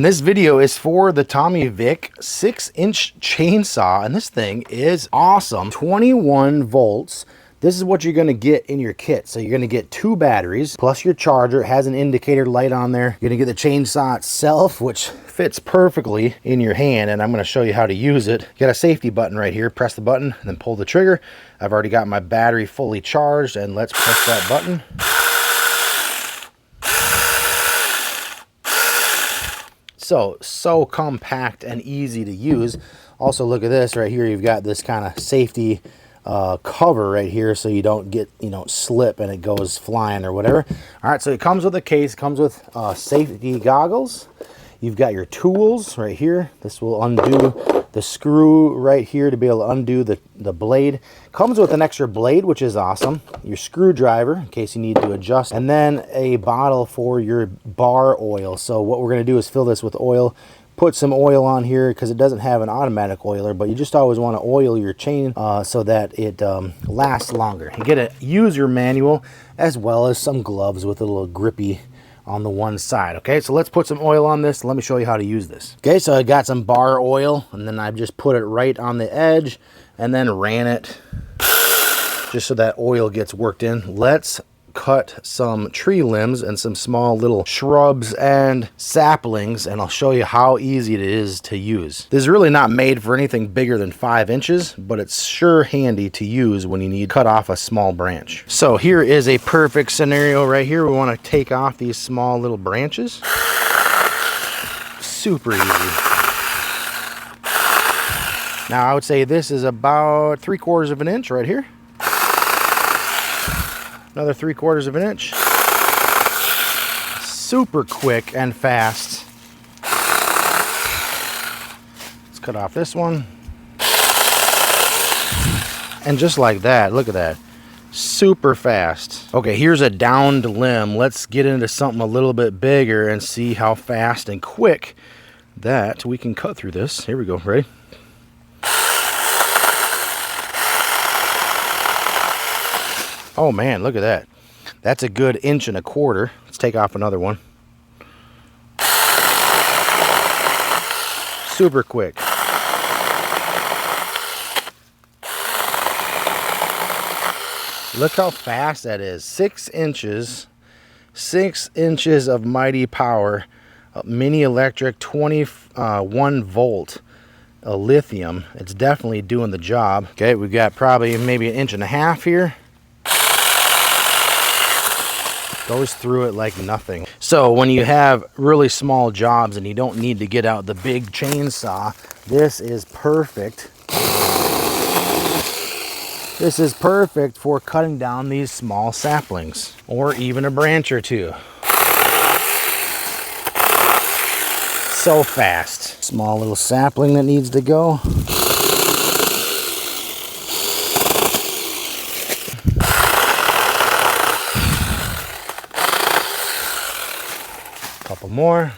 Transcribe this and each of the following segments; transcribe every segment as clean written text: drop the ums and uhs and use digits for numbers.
And this video is for the Tomy Vic 6-inch chainsaw, and this thing is awesome. 21 volts. This is what you're going to get in your kit. So you're going to get 2 batteries plus your charger. It has an indicator light on there. You're going to get the chainsaw itself, which fits perfectly in your hand, and I'm going to show you how to use it. You got a safety button right here. Press the button and then pull the trigger. I've already got my battery fully charged, and let's press that button. So compact and easy to use. Also, look at this right here. You've got this kind of safety cover right here, so you don't get, slip and it goes flying or whatever. All right, so it comes with a case, comes with safety goggles. You've got your tools right here. This will undo the screw right here to be able to undo the blade. Comes with an extra blade, which is awesome. Your screwdriver in case you need to adjust, and then a bottle for your bar oil. So what we're going to do is fill this with oil. Put some oil on here because it doesn't have an automatic oiler, but you just always want to oil your chain so that it lasts longer. You get a user manual as well as some gloves with a little grippy on the one side. Okay, so let's put some oil on this. Let me show you how to use this. Okay, so I got some bar oil, and then I just put it right on the edge and then ran it just so that oil gets worked in. Let's cut some tree limbs and some small little shrubs and saplings, and I'll show you how easy it is to use. This is really not made for anything bigger than 5 inches, but it's sure handy to use when you need to cut off a small branch. So here is a perfect scenario right here. We want to take off these small little branches. Super easy. Now I would say this is about 3/4 of an inch right here. Another 3/4 of an inch. Super quick and fast. Let's cut off this one. And just like that, look at that. Super fast. Okay, here's a downed limb. Let's get into something a little bit bigger and see how fast and quick that we can cut through this. Here we go, ready? Oh man, look at that. That's a good 1.25 inches. Let's take off another one. Super quick. Look how fast that is. 6 inches. 6 inches of mighty power. Mini electric, 21 volt. Lithium. It's definitely doing the job. Okay, we've got probably maybe 1.5 inches here. Goes through it like nothing. So when you have really small jobs and you don't need to get out the big chainsaw, this is perfect. This is perfect for cutting down these small saplings or even a branch or two. So fast. Small little sapling that needs to go. Couple more.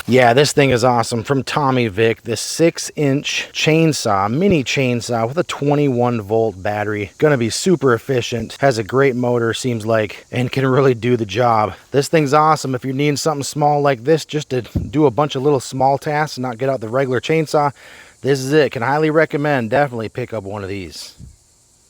Yeah, this thing is awesome. From Tomy Vic, this 6-inch chainsaw, mini chainsaw with a 21 volt battery. Gonna be super efficient, has a great motor, seems like, and can really do the job. This thing's awesome if you're needing something small like this just to do a bunch of little small tasks and not get out the regular chainsaw. This is it. Can highly recommend. Definitely pick up one of these.